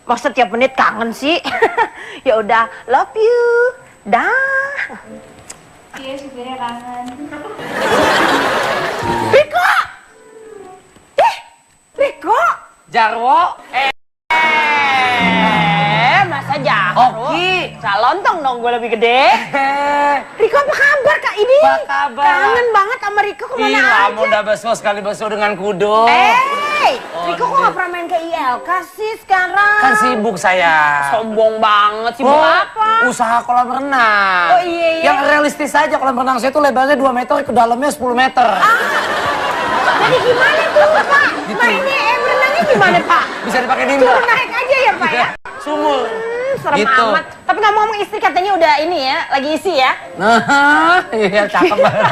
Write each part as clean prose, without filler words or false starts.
Masa tiap menit kangen sih? Ya udah, love you. Dah. Iya, supirnya kangen. Riko! Riko! Jarwo? Masa Jarwo? Oki. Calontong dong gue lebih gede. Riko apa kabar Kak ini? Apa kabar? Kangen banget sama Riko, kemana aja? Kamu udah beso sekali beso dengan kudo. Riko kok gak pernah main ke ILK sih sekarang? Kan sibuk saya. Sombong banget, sibuk apa? Usaha kolam renang. Oh iya. Yang realistis aja, kolam renang saya tuh lebarnya 2 meter, ke dalamnya 10 meter. Jadi gimana tuh Pak? Gitu. Mainnya berenangnya gimana Pak? Bisa dipakai nimba. Turun naik aja ya Pak ya? Sumur. Serem Gitu. amat. Tapi ngomong-ngomong istri katanya udah ini ya, lagi isi ya? Nah, iya cakep banget.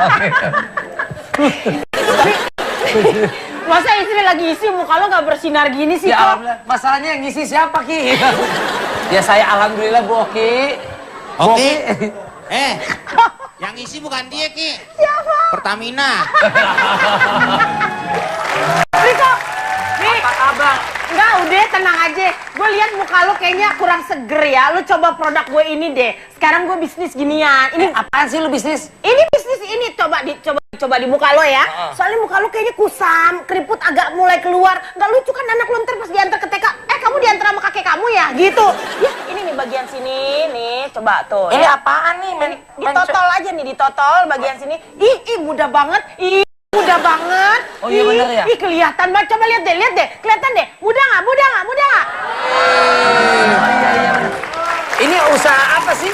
Masa istri lagi isi muka lo gak bersinar gini sih Ya kok? alhamdulillah. Masalahnya yang ngisi siapa Ki? Ya saya alhamdulillah Bu Oki. Oki. Yang isi bukan dia, Ki. Siapa? Pertamina. Riko, nih. Apa kabar? Enggak, udah tenang aja. Gue lihat muka lo kayaknya kurang seger ya. Lo coba produk gue ini deh. Sekarang gue bisnis ginian. Ini Apaan sih lu bisnis? Ini bisnis ini coba di muka lo ya. Soalnya muka lo kayaknya kusam, keriput agak mulai keluar. Nggak lucu kan anak lo ntar pas diantar ke TK. Kamu diantar sama kakek kamu ya? Gitu. Ya, ini nih bagian sini nih. Coba tuh. Ini ya. apaan nih? Ditotol aja nih, ditotol bagian sini. Ih, mudah banget. Mudah banget. Oh iya benar ya? Ih, kelihatan banget. Coba lihat deh. Kelihatan deh. Mudah nggak? Ini usaha apa sih?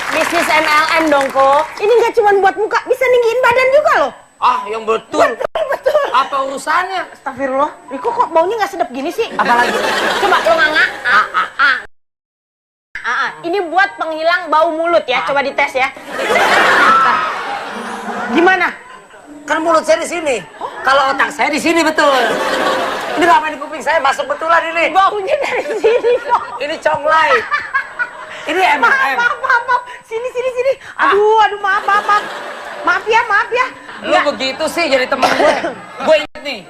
Bisnis MLM dong kok. Ini nggak cuma buat muka, bisa ninggiin badan juga loh. Ah, yang betul. Betul. Apa urusannya? Astagfirullah. Riko kok baunya nggak sedap gini sih? Apalagi? Coba lo nganga. Ini buat penghilang bau mulut ya. Coba dites ya. Gimana? Kan mulut saya di sini. Kalau otak saya di sini betul. Ini apa di kuping saya masuk betulan ini. Baunya dari sini kok. Ini conglai. Ini MLM. Maaf. Sini. Aduh, maaf. Maaf ya. Lu begitu sih jadi temen gue. Gue inget nih.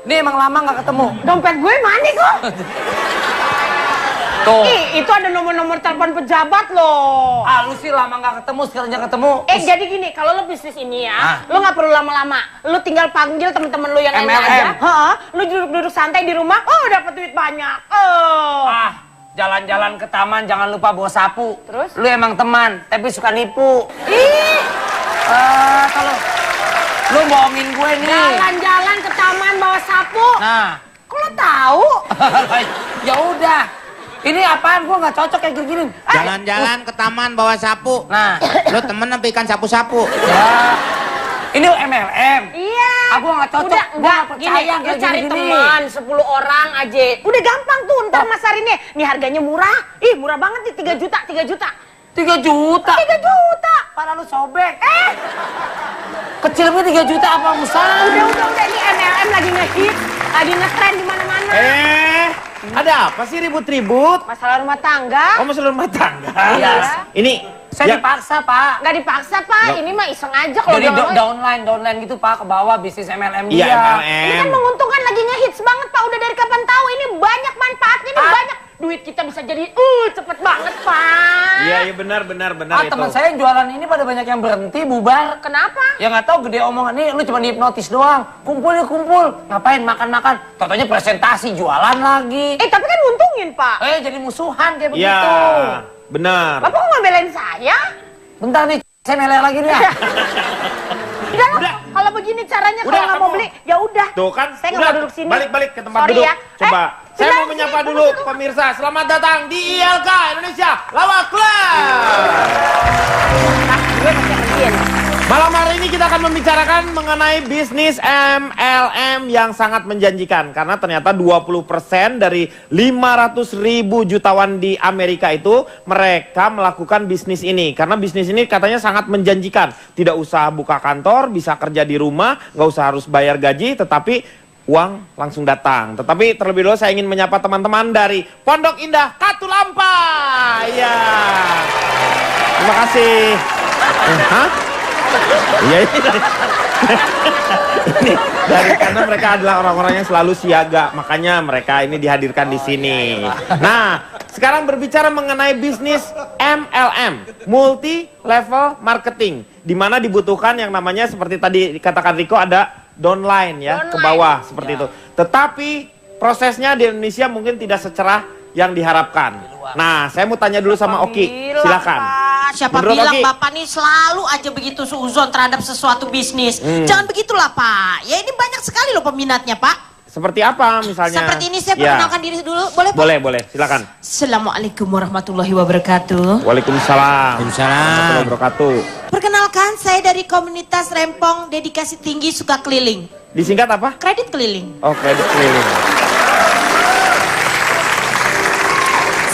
Ini emang lama nggak ketemu. Dompet gue mana kok? Tuh. Itu ada nomor-nomor telepon pejabat loh. Ah, lu sih lama nggak ketemu, sekarang ketemu. Jadi gini, kalau lo bisnis ini ya, lo nggak perlu lama-lama. Lo tinggal panggil temen-temen lo yang enak MLM. aja. Lo duduk-duduk santai di rumah, dapat duit banyak. Jalan-jalan ke taman jangan lupa bawa sapu. Terus? Lu emang teman, tapi suka nipu. Kalau lu bohongin gue nih. Jalan-jalan ke taman bawa sapu. Nah. Kok lo tahu? Ya udah. Ini apaan? Gua nggak cocok kayak gini. Jalan-jalan ke taman bawa sapu. Nah. Lo temen apa ikan sapu-sapu? Ya. Ini MLM. Iya. Aku nggak cocok. Udah, Gua nggak percaya gini, lo kayak cari gini-gini. teman 10 orang aja. Udah gampang tuh ntar masarinnya. Nih harganya murah. Murah banget nih 3 juta. 3 juta. 3 juta. Pada lu sobek. Kecil gue 3 juta apa usaha? Udah. Ini MLM lagi ngehits. Lagi ngetren di mana-mana. Ada apa sih ribut-ribut? Masalah rumah tangga. Oh, masalah rumah tangga. Iya. Ini Saya dipaksa, Pak. Nggak dipaksa, Pak. Ini mah iseng aja kalau Jadi dia ngomong. downline gitu, Pak, ke bawah bisnis MLM Iya, dia. Ini kan menguntungkan, lagi ngehits banget, Pak. Udah dari kapan tahu? Ini banyak manfaatnya, nih banyak. Duit kita bisa jadi cepet banget, Pak. Iya, benar itu. Teman saya yang jualan ini pada banyak yang berhenti, bubar. Kenapa? Ya nggak tahu, gede omongan. Nih, lu cuma hipnotis doang. Kumpul. Ngapain makan-makan? Totonya presentasi, jualan lagi. Tapi kan nguntungin, Pak. Jadi musuhan kayak Iya, begitu. benar. Bapak kok ngebelain saya? Bentar nih, saya meler lagi nih ya. Udah, kalau begini caranya kalau nggak mau beli, ya udah. Tuh kan, Saya nggak mau duduk sini. Balik ke tempat Sorry duduk. ya. Coba. Saya bentar, mau menyapa sini, dulu tunggu. pemirsa. Selamat datang di ILK Indonesia Lawak Club. Gue masih ngertiin. Malam hari ini kita akan membicarakan mengenai bisnis MLM yang sangat menjanjikan. Karena ternyata 20% dari 500.000 jutawan di Amerika itu mereka melakukan bisnis ini. Karena bisnis ini katanya sangat menjanjikan. Tidak usah buka kantor, bisa kerja di rumah, nggak usah harus bayar gaji, tetapi uang langsung datang. Tetapi terlebih dahulu saya ingin menyapa teman-teman dari Pondok Indah Katulampa. Ya, terima kasih. Hah? Iya. Ini karena mereka adalah orang-orang yang selalu siaga, makanya mereka ini dihadirkan di sini. Nah, sekarang berbicara mengenai bisnis MLM, multi level marketing, di mana dibutuhkan yang namanya seperti tadi dikatakan Riko ada downline ya, ke bawah seperti itu. Tetapi prosesnya di Indonesia mungkin tidak secerah yang diharapkan. Nah, saya mau tanya dulu sama Oki, silakan. Siapa Menurut bilang Oki? Bapak nih selalu aja begitu suuzon terhadap sesuatu bisnis. Jangan begitulah Pak. Ya ini banyak sekali loh peminatnya Pak. Seperti apa misalnya? Seperti ini saya Ya. perkenalkan diri dulu. Boleh Pak? Boleh, silakan. Assalamualaikum warahmatullahi wabarakatuh. Waalaikumsalam. Warahmatullahi wabarakatuh. Perkenalkan saya dari komunitas Rempong Dedikasi Tinggi Suka Keliling. Disingkat apa? Kredit keliling. Oh, kredit keliling.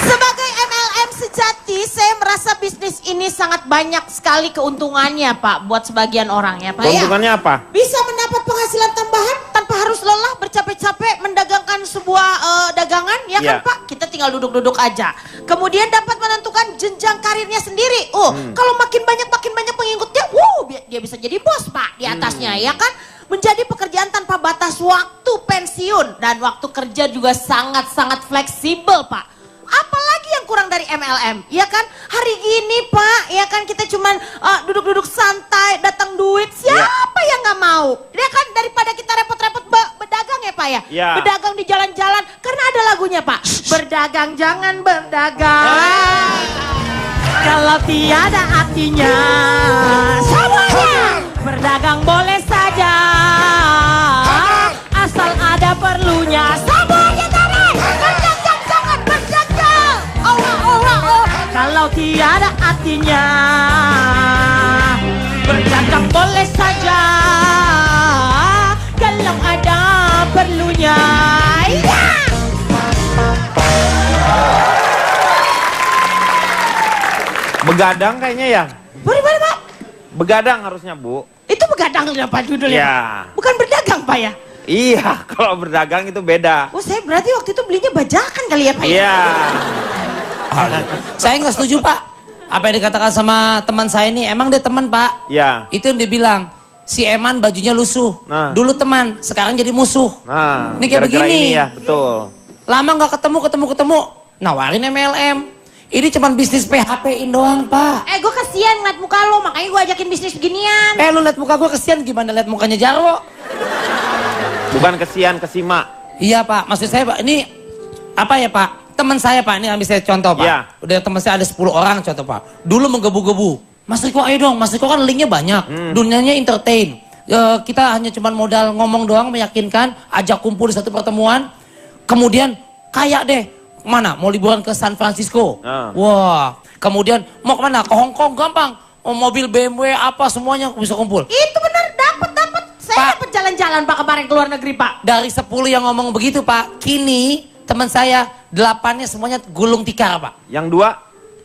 Sebagai MLM sejati, saya merasa bisnis ini sangat banyak sekali keuntungannya Pak. Buat sebagian orang ya Pak ya. Keuntungannya apa? Bisa mendapat penghasilan tambahan tanpa harus lelah bercapek-capek mendagangkan sebuah dagangan ya kan Iya. Pak. Kita tinggal duduk-duduk aja. Kemudian dapat menentukan jenjang karirnya sendiri. Kalau makin banyak pengikutnya, dia bisa jadi bos Pak di atasnya ya kan. Menjadi pekerjaan tanpa batas waktu pensiun dan waktu kerja juga sangat-sangat fleksibel Pak. Apalagi yang kurang dari MLM, ya kan? Hari gini Pak, ya kan kita cuman duduk-duduk santai, datang duit, siapa yang nggak mau? Ya kan daripada kita repot-repot berdagang ya Pak ya? Ya. Berdagang di jalan-jalan, karena ada lagunya Pak. Berdagang jangan berdagang, kalau tiada artinya. Semuanya berdagang boleh saja, asal ada perlunya. Semuanya tarik, berdagang jangan berdagang. Oh. Kalau tiada artinya, berdagang boleh saja, kalau ada perlunya. Ya. Begadang kayaknya ya? Boleh Pak. Begadang harusnya, Bu. Itu begadang apa judulnya? Ya. Pak? Bukan berdagang Pak ya? Iya, kalau berdagang itu beda. Oh saya berarti waktu itu belinya bajakan kali ya Pak? Iya. Saya nggak setuju Pak. Apa yang dikatakan sama teman saya ini, emang dia teman Pak. Ya. Itu yang dia bilang, si Eman bajunya lusuh. Nah. Dulu teman, sekarang jadi musuh. Nah, Ini kayak gara-gara begini. ini ya, betul. Lama nggak ketemu, nawarin MLM. Ini cuman bisnis PHP-in doang Pak. Gue kasihan ngeliat muka lo, makanya gue ajakin bisnis beginian. Lu liat muka gue kesian, gimana liat mukanya Jarwo? Bukan kesian, kesima. Iya Pak, maksud saya Pak, ini apa ya Pak? Teman saya Pak, ini ambil saya contoh Pak. Iya. Udah teman saya ada 10 orang contoh Pak. Dulu menggebu-gebu. Mas Riko ayo dong, Mas Riko kan linknya banyak. Dunianya entertain. Kita hanya cuma modal ngomong doang, meyakinkan, ajak kumpul di satu pertemuan. Kemudian kaya deh. Mana? Mau liburan ke San Francisco. Wah. Kemudian mau kemana? Ke Hong Kong gampang. Mobil BMW apa semuanya bisa kumpul. Itu benar, dapat. Saya Pak. dapat jalan-jalan Pak kemarin ke luar negeri Pak. Dari 10 yang ngomong begitu Pak, kini teman saya 8-nya semuanya gulung tikar Pak. Yang dua,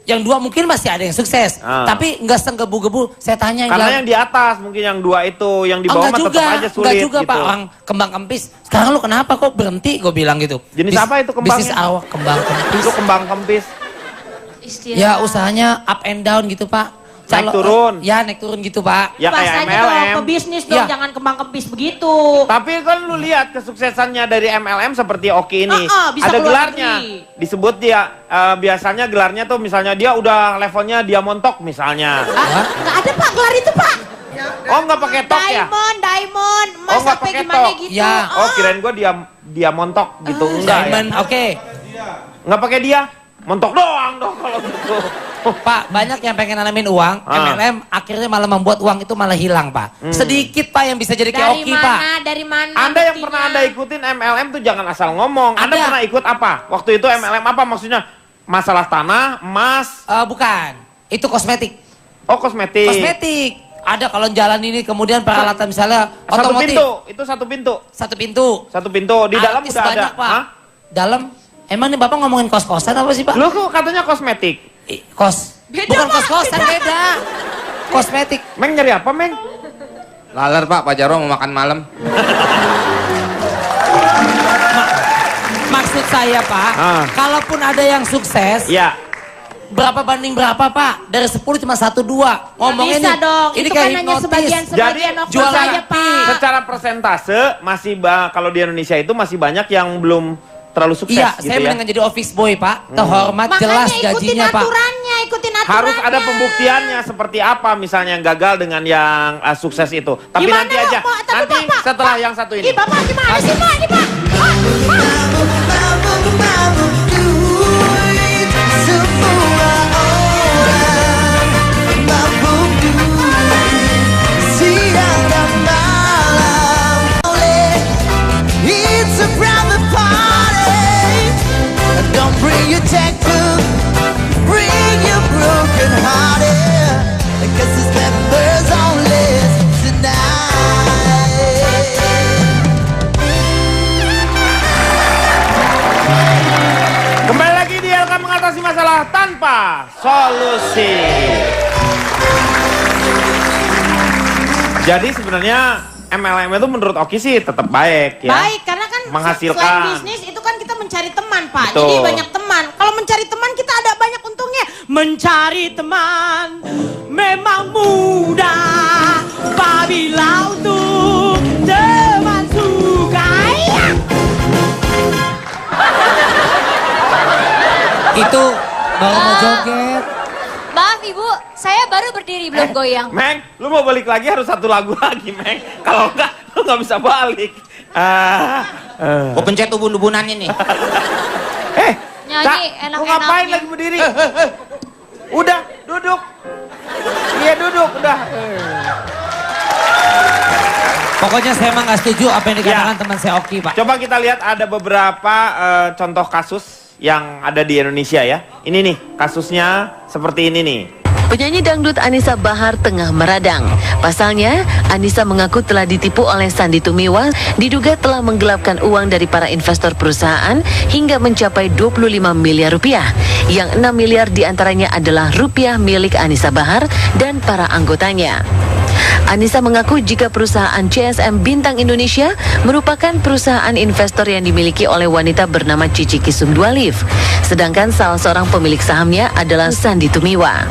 Yang 2 mungkin masih ada yang sukses, tapi nggak senggebu-gebu. Saya tanya karena yang di atas mungkin yang dua itu, yang di bawah mah tetap aja sulit enggak juga gitu. Pak, orang kembang kempis. Sekarang lu kenapa kok berhenti? Gue bilang gitu. Jenis apa itu kembangnya? Bisnis awak kembang kempis. Itu kembang kempis. Ya usahanya up and down gitu Pak. Naik turun. Ya naik turun gitu Pak. Ya kayak Bahasanya dong, MLM. pebisnis dong, Ya. jangan kembang kempis begitu. Tapi kan lu lihat kesuksesannya dari MLM seperti Oki ini. Bisa Ada keluar gelarnya. negeri. Disebut dia, biasanya gelarnya tuh misalnya dia udah levelnya diamond top misalnya. Nggak ada Pak gelar itu Pak. Oh nggak pakai top ya? Diamond, Oh, Mas nggak apa pakai gimana top. gitu. Ya. Oh kirain gua dia montok gitu. Enggak ya? Diamond, oke. Nggak pakai dia. Montok doang dong kalau gitu. Pak, banyak yang pengen nanamin uang, MLM akhirnya malah membuat uang itu malah hilang Pak. Sedikit Pak yang bisa jadi kayak Oki Pak. Dari mana? Anda yang buktinya? pernah Anda ikutin MLM tuh jangan asal ngomong. Anda Ada. pernah ikut apa? Waktu itu MLM apa maksudnya? Masalah tanah, emas, Bukan, itu kosmetik. oh kosmetik. Kosmetik. Ada kalau jalan ini kemudian peralatan misalnya Satu otomotif. pintu, itu satu pintu. Satu pintu. Satu pintu, di dalam Artis udah ada. banyak, Pak. Hah? Dalam, emang nih Bapak ngomongin kos-kosan apa sih Pak? Lu kok katanya kosmetik? Kos. Beda, Bukan Pak, kos-kosan, beda. Kosmetik. Meng nyari apa, Meng? Laler Pak, Pak Jarwo mau makan malam. Maksud saya Pak, kalaupun ada yang sukses, Ya. berapa banding berapa Pak? Dari 10 cuma 1, 2. Ngomongnya bisa nih, dong, ini itu kayak kan hanya hipnotis. sebagian Jadi, oknum jualan saja Pak. Secara persentase masih kalau di Indonesia itu masih banyak yang belum terlalu sukses Iya, gitu saya ya. mendingan jadi office boy Pak. Terhormat, Makanya jelas ikutin gajinya Pak. aturannya, ikutin aturannya. Harus ada pembuktiannya seperti apa misalnya yang gagal dengan yang sukses itu. Tapi Gimana, nanti aja. Pak? Tapi, Nanti Pak, setelah Pak. yang satu ini. Ih Bapak gimana sih Pak? Ini Pak. Don't bring your checkbook, bring your broken hearted, because it's members only tonight. Kembali lagi di LK mengatasi masalah tanpa solusi. Jadi sebenarnya MLM itu menurut Oki sih tetap baik ya. Baik, karena kan Menghasilkan. selain bisnis itu kan kita mencari teman Pak. Betul. Jadi banyak teman. Kalau mencari teman kita ada banyak untungnya. Mencari teman memang mudah apabila untuk teman suka. Itu baru mau joget. Maaf Ibu, saya baru berdiri belum goyang. Meng, lu mau balik lagi harus satu lagu lagi, Meng. Kalau enggak, lu nggak bisa balik. Gua pencet ubun-ubunannya nih. Nyanyi Cak, lu enak-enaknya. ngapain lagi berdiri? Udah, duduk. Iya, duduk, udah. Pokoknya saya emang nggak setuju apa yang dikatakan Ya. teman saya Oki Pak. Coba kita lihat ada beberapa contoh kasus yang ada di Indonesia ya. Ini nih, kasusnya seperti ini nih. Penyanyi dangdut Anissa Bahar tengah meradang. Pasalnya, Anissa mengaku telah ditipu oleh Sandy Tumiwa, diduga telah menggelapkan uang dari para investor perusahaan hingga mencapai 25 miliar rupiah. Yang 6 miliar diantaranya adalah rupiah milik Anissa Bahar dan para anggotanya. Anissa mengaku jika perusahaan CSM Bintang Indonesia merupakan perusahaan investor yang dimiliki oleh wanita bernama Cici Kisum Dualif. Sedangkan salah seorang pemilik sahamnya adalah Sandy Tumiwa.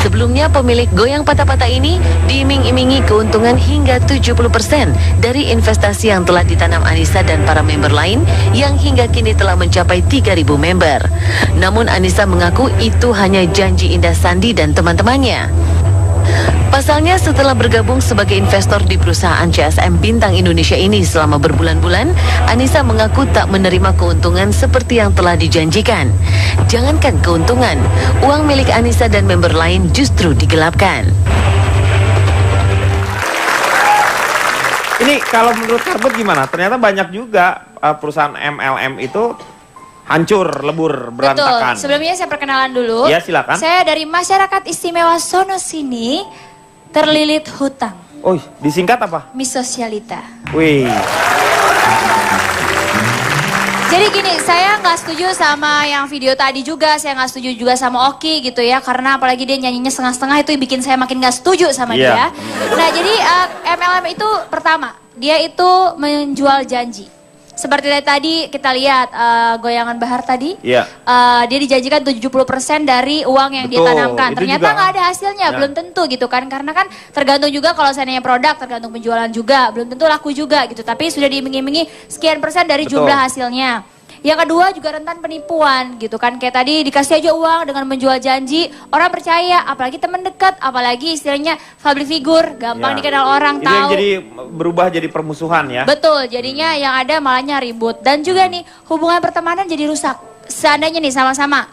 Sebelumnya pemilik Goyang Patah-Patah ini diiming-imingi keuntungan hingga 70% dari investasi yang telah ditanam Anissa dan para member lain yang hingga kini telah mencapai 3.000 member. Namun Anissa mengaku itu hanya janji indah Sandy dan teman-temannya. Pasalnya setelah bergabung sebagai investor di perusahaan CSM Bintang Indonesia ini selama berbulan-bulan, Anissa mengaku tak menerima keuntungan seperti yang telah dijanjikan. Jangankan keuntungan, uang milik Anissa dan member lain justru digelapkan. Ini kalau menurut Karbet gimana? Ternyata banyak juga perusahaan MLM itu hancur, lebur, berantakan. Betul. Sebelumnya saya perkenalan dulu. Ya, silakan. Saya dari Masyarakat Istimewa Sono Sini, terlilit hutang. Oh, disingkat apa? Misosialita. Wih. Jadi gini, saya nggak setuju sama yang video tadi juga, saya nggak setuju juga sama Oki gitu ya, karena apalagi dia nyanyinya setengah-setengah itu bikin saya makin nggak setuju sama Iya. dia. Nah jadi MLM itu pertama, dia itu menjual janji. Seperti tadi kita lihat Goyangan Bahar tadi, Iya. dia dijanjikan 70% dari uang yang dia Betul, tanamkan. itu Ternyata juga. nggak ada hasilnya, Ya. belum tentu gitu kan. Karena kan tergantung juga kalau seandainya produk, tergantung penjualan juga, belum tentu laku juga gitu. Tapi sudah diiming-imingi sekian persen dari Betul. jumlah hasilnya. Yang kedua juga rentan penipuan gitu kan. Kayak tadi dikasih aja uang dengan menjual janji, orang percaya, apalagi teman dekat, apalagi istilahnya public figure, gampang Ya. dikenal orang, Itu yang tahu. jadi berubah jadi permusuhan ya. Betul, jadinya yang ada malahnya ribut. Dan juga nih, hubungan pertemanan jadi rusak. Seandainya nih sama-sama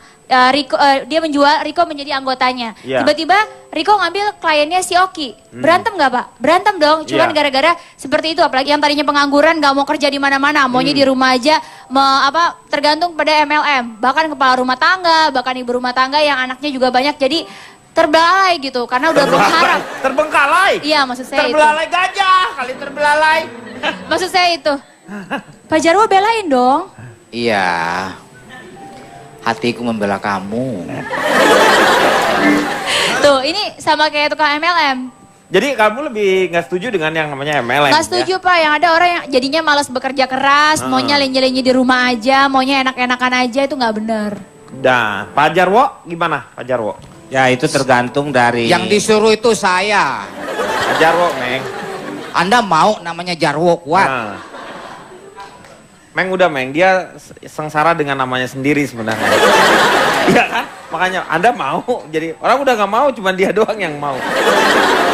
dia menjual, Riko menjadi anggotanya. Iya. Tiba-tiba Riko ngambil kliennya si Oki. Berantem nggak Pak? Berantem dong, cuman Iya. gara-gara seperti itu. Apalagi yang tadinya pengangguran nggak mau kerja di mana-mana, maunya di rumah aja, tergantung pada MLM. Bahkan kepala rumah tangga, bahkan ibu rumah tangga yang anaknya juga banyak. Jadi terbelalai gitu, karena udah berharap. Terbengkalai. Iya, maksud saya itu. Terbelalai gajah, kali terbelalai. Maksud saya itu. Pak Jarwo belain dong. Iya. Hatiku membela kamu. Tuh, ini sama kayak tukang MLM. Jadi kamu lebih nggak setuju dengan yang namanya MLM? Nggak setuju Pak, yang ada orang yang jadinya malas bekerja keras, maunya lenje-lenje di rumah aja, maunya enak-enakan aja, itu nggak benar. Nah, Pak Jarwo gimana Pak Jarwo? Ya itu tergantung dari... Yang disuruh itu saya. Pak Jarwo, Meng. Anda mau namanya Jarwo kuat. Nah. Meng udah Meng, dia sengsara dengan namanya sendiri sebenarnya. Iya kan? Makanya Anda mau, jadi orang udah nggak mau, cuma dia doang yang mau.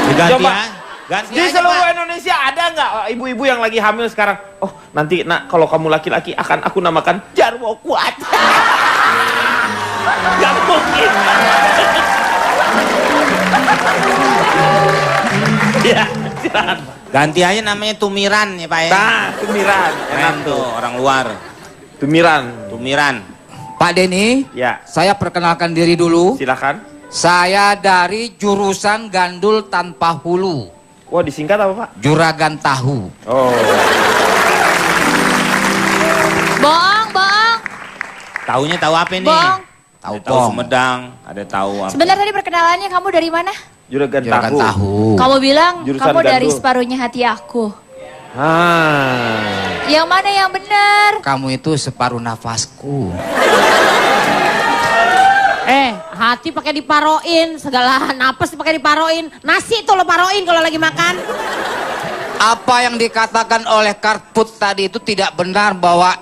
Ganti Coba. ya. Ganti Di aja, seluruh Pak. Indonesia ada nggak ibu-ibu yang lagi hamil sekarang? Oh nanti nak kalau kamu laki-laki akan aku namakan Jarwo Kuat. Gak mungkin. Ya, silakan. Ganti aja namanya Tumiran ya Pak ya. Nah, Tumiran, enak Keren tuh. tuh orang luar. Tumiran, Tumiran. Pak Denny, ya saya perkenalkan diri dulu. silakan. Saya dari jurusan Gandul Tanpa Hulu. Wah disingkat apa Pak? Juragan Tahu. Oh, Bohong, bohong. Taunya tahu apa nih? Bohong. Tahu Ada tahu pong. Sumedang, ada tahu apa? Sebentar tadi perkenalannya kamu dari mana? Juragan Juragan Tahu. Tahu. Kamu bilang Jurusan kamu dari gandul. separuhnya hati aku. Ah, Yang mana yang benar? Kamu itu separuh nafasku. Hati pakai diparoin, segala napas dipakai diparoin. Nasi tuh lo paroin kalau lagi makan. Apa yang dikatakan oleh Kartput tadi itu tidak benar bahwa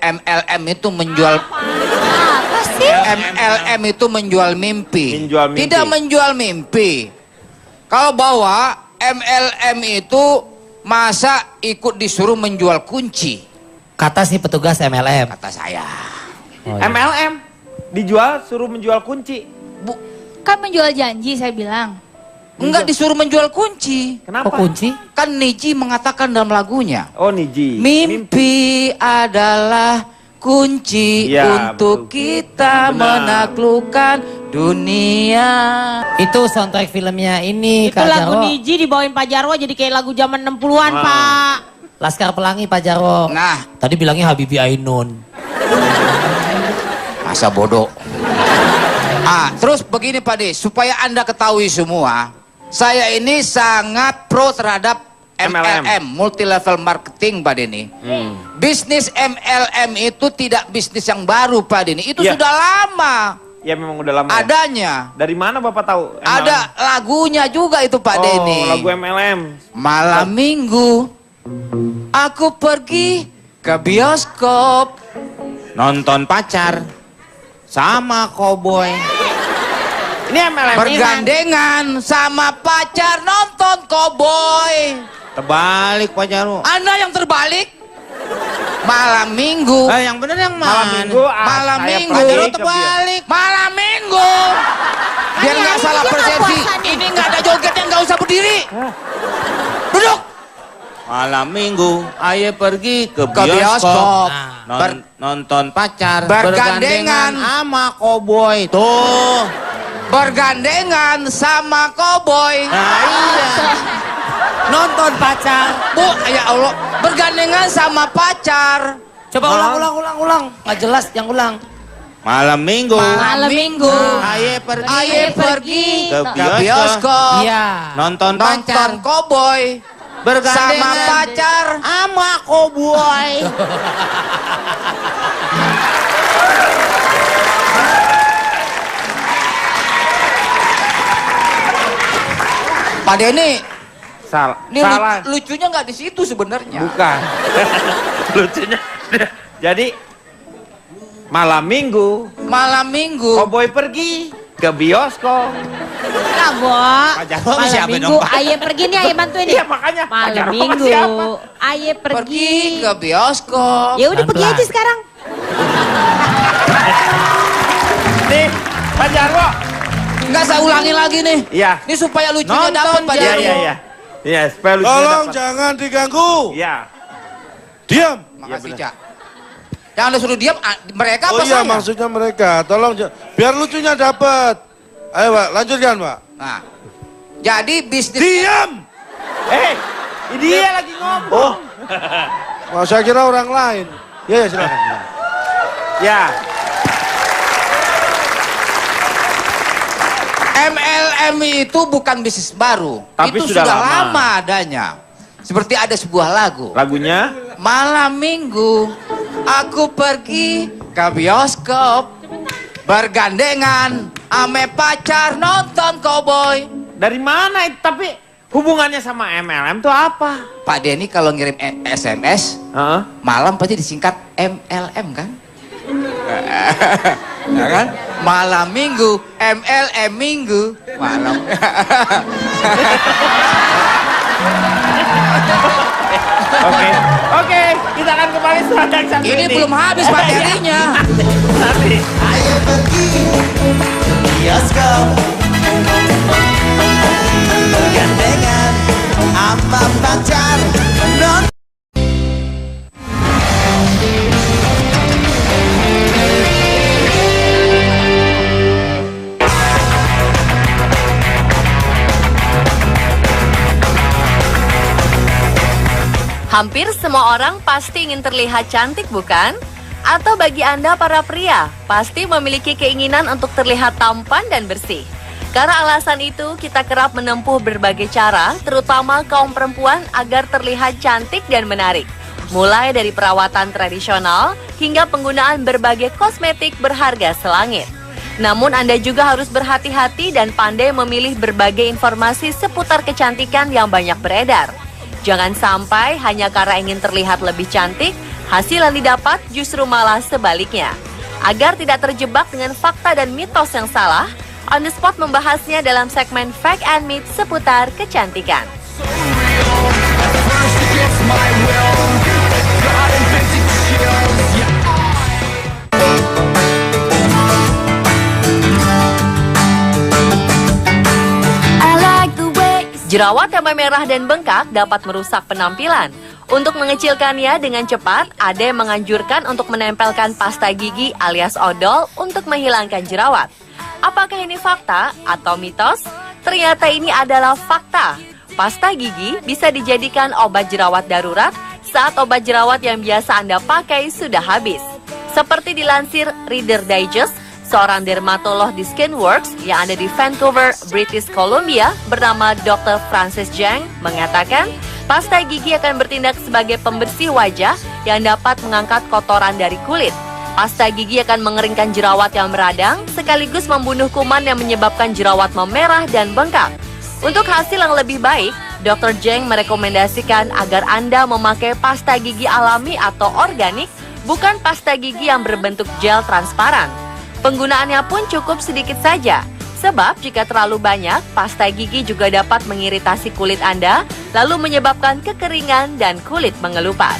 MLM itu menjual Apa sih? MLM itu menjual mimpi. Menjual mimpi. Tidak menjual mimpi. Kalau bahwa MLM itu masa ikut disuruh menjual kunci, Kata si petugas MLM. kata saya. Oh, iya. MLM dijual suruh menjual kunci. Kan menjual janji saya bilang. Enggak disuruh menjual kunci. Kenapa? Kok kunci? Kan Niji mengatakan dalam lagunya, Oh Niji. mimpi adalah kunci Ya, untuk betul. kita Benar. menaklukkan dunia. Itu soundtrack filmnya ini Itu Kak lagu Jarwo. Niji dibawain Pak Jarwo jadi kayak lagu zaman 60-an, Wow. Pak. Laskar Pelangi Pak Jarwo. Nah, Tadi bilangnya Habibie Ainun. masa bodoh. Terus begini Pak De, supaya Anda ketahui semua, saya ini sangat pro terhadap MLM, multi level marketing Pak Denny. Bisnis MLM itu tidak bisnis yang baru Pak Denny, itu Iya. sudah lama Ya memang udah lama. Ya? adanya. Dari mana Bapak tahu? MLM? Ada lagunya juga itu Pak Denny. Oh, lagu MLM. Malam minggu aku pergi ke bioskop. Nonton pacar sama koboi. Ini MLM. Bergandengan sama pacar nonton koboi. Terbalik Pak Jarwo. Anda yang terbalik. Malam minggu. Yang bener yang mana? Malam minggu. Malam saya minggu. pergi Jarwo ke terbalik. Malam minggu. Biar nggak Ini salah dia nggak persepsi. puasa nih. Ini nggak ada jogetnya, nggak usah berdiri. Duduk. Malam minggu, ayo pergi ke Ke bioskop. bioskop. Nonton pacar. Bergandengan. sama koboi. Tuh. Bergandengan sama koboi. Nah iya. Nonton pacar. Bu, ya Allah. Bergandengan sama pacar. Coba ulang. Nggak jelas yang ulang. Malam minggu. Malam minggu. Ayo pergi. Ayo pergi Ke ke bioskop. Iya. Nonton pacar. Nonton koboi. Bergandengan Sama pacar. sama koboi. Pak Denny, Salah. ini Salah. lucunya nggak di situ sebenarnya. Bukan. Lucunya. Jadi malam minggu Malam minggu. koboi pergi ke bioskop. Nah, Bo. Pak Jarwo Malam siapa minggu, dong, Pak? aye pergi nih, aye bantuin nih. Iya makanya. Pak Malam Jarwo minggu, siapa? aye Pergi pergi. ke bioskop. Ya udah pergi Pelan-pelan. aja sekarang. Nih, Pak Jarwo. Nggak saya ulangi lagi nih. Iya. Ini supaya lucunya Nonton dapat Pak Iya, Jarwo. iya. Iya, supaya lucunya Tolong dapat. jangan diganggu. Iya. Diam. Makasih, Iya, Cak. Yang Anda suruh diam, mereka Oh apa iya saya? maksudnya mereka. Tolong biar lucunya dapat. Ayo Pak, lanjutkan Pak. Nah, jadi bisnis... Diam. Dia lagi ngomong. Wah, saya kira orang lain. Ya silakan. Ya. MLM itu bukan bisnis baru. Tapi itu sudah sudah lama. lama adanya. Seperti ada sebuah lagu. Lagunya Malam minggu aku pergi ke bioskop. bergandengan ame pacar nonton cowboy. Dari mana itu? Tapi hubungannya sama MLM tuh apa? Pak Denny kalau ngirim SMS Heeh. malam pasti disingkat MLM kan? Ya kan? Malam minggu, MLM minggu, malam. Oke, kita akan kembali setelah yang satu ini. Ini belum habis materinya. Nanti. Ayo pergi bioskop bergandengan sama pacar nonton. Hampir semua orang pasti ingin terlihat cantik, bukan? Atau bagi Anda para pria, pasti memiliki keinginan untuk terlihat tampan dan bersih. Karena alasan itu, kita kerap menempuh berbagai cara, terutama kaum perempuan agar terlihat cantik dan menarik. Mulai dari perawatan tradisional, hingga penggunaan berbagai kosmetik berharga selangit. Namun Anda juga harus berhati-hati dan pandai memilih berbagai informasi seputar kecantikan yang banyak beredar. Jangan sampai hanya karena ingin terlihat lebih cantik, hasil yang didapat justru malah sebaliknya. Agar tidak terjebak dengan fakta dan mitos yang salah, On The Spot membahasnya dalam segmen Fact and Myth seputar kecantikan. Jerawat yang memerah dan bengkak dapat merusak penampilan. Untuk mengecilkannya dengan cepat, ada yang menganjurkan untuk menempelkan pasta gigi alias odol untuk menghilangkan jerawat. Apakah ini fakta atau mitos? Ternyata ini adalah fakta. Pasta gigi bisa dijadikan obat jerawat darurat saat obat jerawat yang biasa Anda pakai sudah habis. Seperti dilansir Reader Digest, seorang dermatolog di Skinworks yang ada di Vancouver, British Columbia bernama Dr. Francis Zhang mengatakan pasta gigi akan bertindak sebagai pembersih wajah yang dapat mengangkat kotoran dari kulit. Pasta gigi akan mengeringkan jerawat yang meradang sekaligus membunuh kuman yang menyebabkan jerawat memerah dan bengkak. Untuk hasil yang lebih baik, Dr. Zhang merekomendasikan agar Anda memakai pasta gigi alami atau organik, bukan pasta gigi yang berbentuk gel transparan. Penggunaannya pun cukup sedikit saja, sebab jika terlalu banyak, pasta gigi juga dapat mengiritasi kulit Anda, lalu menyebabkan kekeringan dan kulit mengelupas.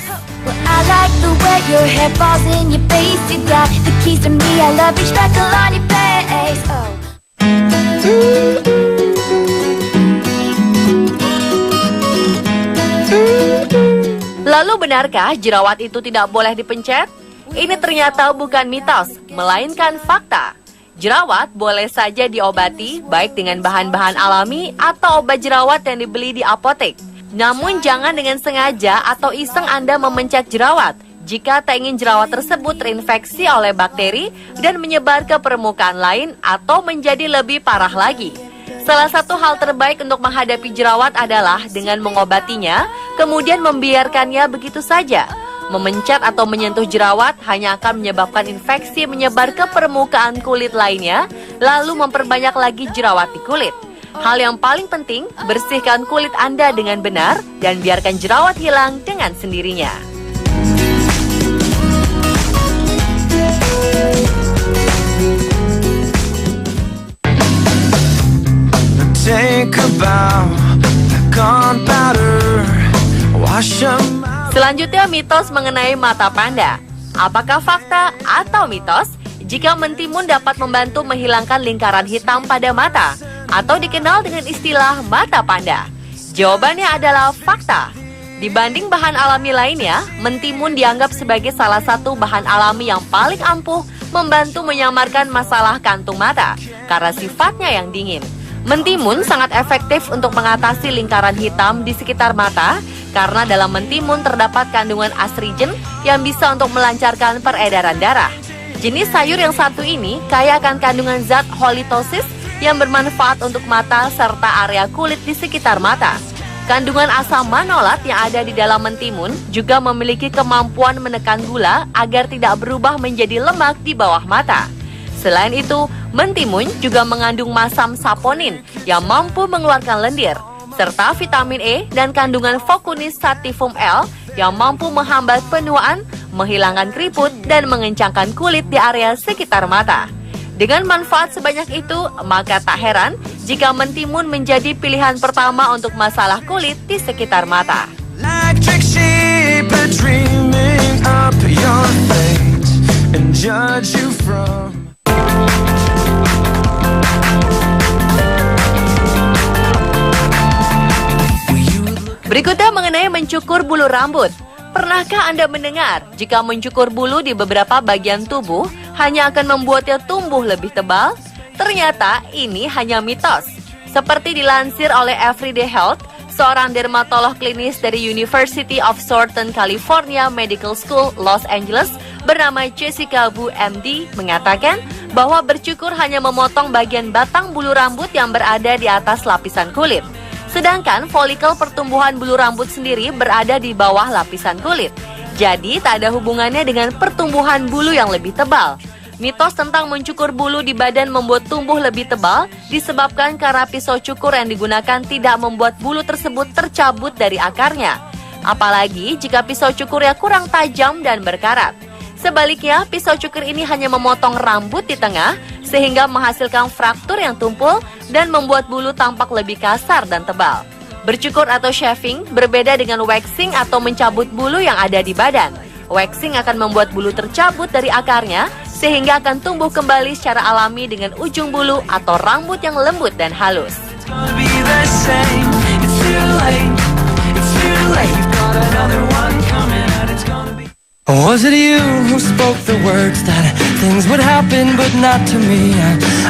Lalu benarkah jerawat itu tidak boleh dipencet? Ini ternyata bukan mitos, melainkan fakta. Jerawat boleh saja diobati baik dengan bahan-bahan alami atau obat jerawat yang dibeli di apotek. Namun jangan dengan sengaja atau iseng Anda memencet jerawat jika tak ingin jerawat tersebut terinfeksi oleh bakteri dan menyebar ke permukaan lain atau menjadi lebih parah lagi. Salah satu hal terbaik untuk menghadapi jerawat adalah dengan mengobatinya, kemudian membiarkannya begitu saja. Memencet atau menyentuh jerawat hanya akan menyebabkan infeksi menyebar ke permukaan kulit lainnya, lalu memperbanyak lagi jerawat di kulit. Hal yang paling penting, bersihkan kulit Anda dengan benar dan biarkan jerawat hilang dengan sendirinya. Selanjutnya mitos mengenai mata panda. Apakah fakta atau mitos jika mentimun dapat membantu menghilangkan lingkaran hitam pada mata atau dikenal dengan istilah mata panda? Jawabannya adalah fakta. Dibanding bahan alami lainnya, mentimun dianggap sebagai salah satu bahan alami yang paling ampuh membantu menyamarkan masalah kantung mata karena sifatnya yang dingin. Mentimun sangat efektif untuk mengatasi lingkaran hitam di sekitar mata karena dalam mentimun terdapat kandungan astringen yang bisa untuk melancarkan peredaran darah. Jenis sayur yang satu ini kaya akan kandungan zat halitosis yang bermanfaat untuk mata serta area kulit di sekitar mata. Kandungan asam manolat yang ada di dalam mentimun juga memiliki kemampuan menekan gula agar tidak berubah menjadi lemak di bawah mata. Selain itu, mentimun juga mengandung masam saponin yang mampu mengeluarkan lendir, serta vitamin E dan kandungan Focunis sativum L yang mampu menghambat penuaan, menghilangkan keriput, dan mengencangkan kulit di area sekitar mata. Dengan manfaat sebanyak itu, maka tak heran jika mentimun menjadi pilihan pertama untuk masalah kulit di sekitar mata. Electric sheep are dreaming up your fate and judge you from. Berikutnya mengenai mencukur bulu rambut. Pernahkah Anda mendengar jika mencukur bulu di beberapa bagian tubuh hanya akan membuatnya tumbuh lebih tebal? Ternyata ini hanya mitos. Seperti dilansir oleh Everyday Health, seorang dermatolog klinis dari University of Southern California Medical School, Los Angeles, bernama Jessica Wu MD, mengatakan bahwa bercukur hanya memotong bagian batang bulu rambut yang berada di atas lapisan kulit. Sedangkan folikel pertumbuhan bulu rambut sendiri berada di bawah lapisan kulit. Jadi tak ada hubungannya dengan pertumbuhan bulu yang lebih tebal. Mitos tentang mencukur bulu di badan membuat tumbuh lebih tebal disebabkan karena pisau cukur yang digunakan tidak membuat bulu tersebut tercabut dari akarnya. Apalagi jika pisau cukurnya kurang tajam dan berkarat. Sebaliknya, pisau cukur ini hanya memotong rambut di tengah sehingga menghasilkan fraktur yang tumpul dan membuat bulu tampak lebih kasar dan tebal. Bercukur atau shaving berbeda dengan waxing atau mencabut bulu yang ada di badan. Waxing akan membuat bulu tercabut dari akarnya sehingga akan tumbuh kembali secara alami dengan ujung bulu atau rambut yang lembut dan halus. Was it you who spoke the words that things would happen but not to me?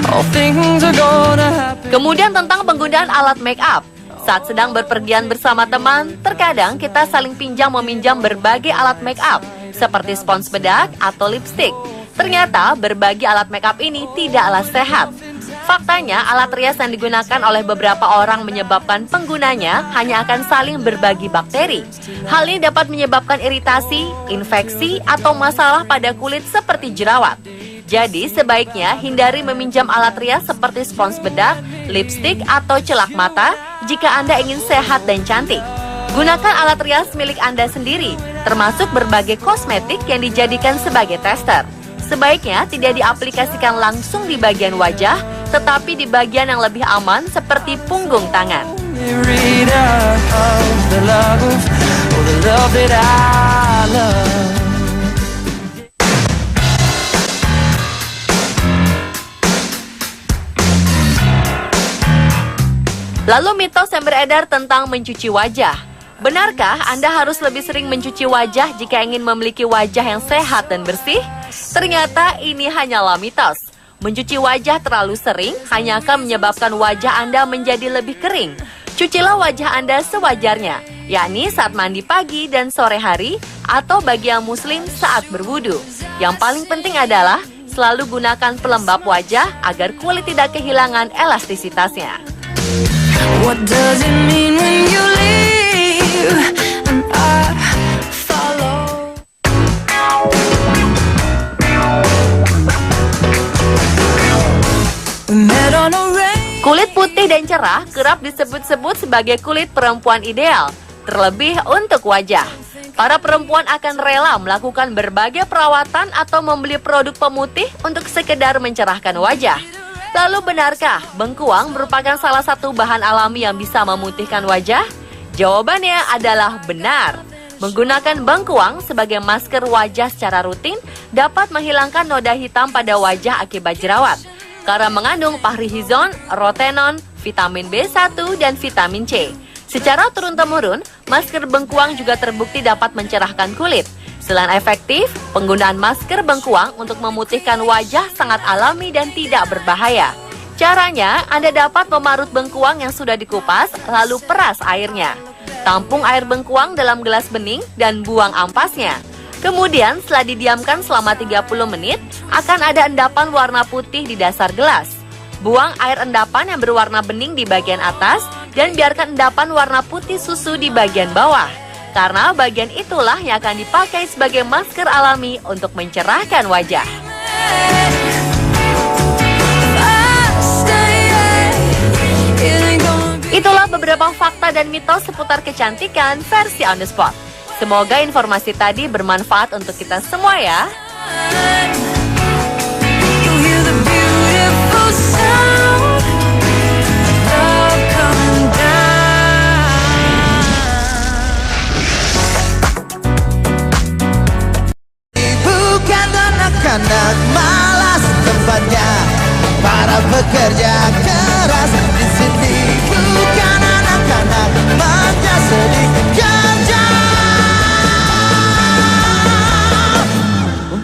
All things are gonna happen. Kemudian tentang penggunaan alat make up. Saat sedang berpergian bersama teman, terkadang kita saling pinjam-meminjam berbagai alat make up seperti spons bedak atau lipstick. Ternyata berbagi alat make up ini tidaklah sehat. Faktanya, alat rias yang digunakan oleh beberapa orang menyebabkan penggunanya hanya akan saling berbagi bakteri. Hal ini dapat menyebabkan iritasi, infeksi, atau masalah pada kulit seperti jerawat. Jadi, sebaiknya hindari meminjam alat rias seperti spons bedak, lipstik, atau celak mata jika Anda ingin sehat dan cantik. Gunakan alat rias milik Anda sendiri, termasuk berbagai kosmetik yang dijadikan sebagai tester. Sebaiknya tidak diaplikasikan langsung di bagian wajah, tetapi di bagian yang lebih aman seperti punggung tangan. Lalu mitos yang beredar tentang mencuci wajah. Benarkah Anda harus lebih sering mencuci wajah jika ingin memiliki wajah yang sehat dan bersih? Ternyata ini hanyalah mitos. Mencuci wajah terlalu sering hanya akan menyebabkan wajah Anda menjadi lebih kering. Cucilah wajah Anda sewajarnya, yakni saat mandi pagi dan sore hari, atau bagi yang muslim saat berwudu. Yang paling penting adalah selalu gunakan pelembab wajah agar kulit tidak kehilangan elastisitasnya. What does it mean when you leave and I follow? We met on a rain. Kulit putih dan cerah kerap disebut-sebut sebagai kulit perempuan ideal, terlebih untuk wajah. Para perempuan akan rela melakukan berbagai perawatan atau membeli produk pemutih untuk sekedar mencerahkan wajah. Lalu benarkah bengkuang merupakan salah satu bahan alami yang bisa memutihkan wajah? Jawabannya adalah benar. Menggunakan bengkuang sebagai masker wajah secara rutin dapat menghilangkan noda hitam pada wajah akibat jerawat. Karena mengandung pahrihizon, rotenon, vitamin B1, dan vitamin C. Secara turun-temurun, masker bengkuang juga terbukti dapat mencerahkan kulit. Selain efektif, penggunaan masker bengkuang untuk memutihkan wajah sangat alami dan tidak berbahaya. Caranya, Anda dapat memarut bengkuang yang sudah dikupas, lalu peras airnya. Tampung air bengkuang dalam gelas bening dan buang ampasnya. Kemudian, setelah didiamkan selama 30 menit, akan ada endapan warna putih di dasar gelas. Buang air endapan yang berwarna bening di bagian atas dan biarkan endapan warna putih susu di bagian bawah. Karena bagian itulah yang akan dipakai sebagai masker alami untuk mencerahkan wajah. Itulah beberapa fakta dan mitos seputar kecantikan versi on the spot. Semoga informasi tadi bermanfaat untuk kita semua ya. Bukan anak-anak malas tempatnya para pekerja keras di sini. Bukan anak-anak manja sedih kerja.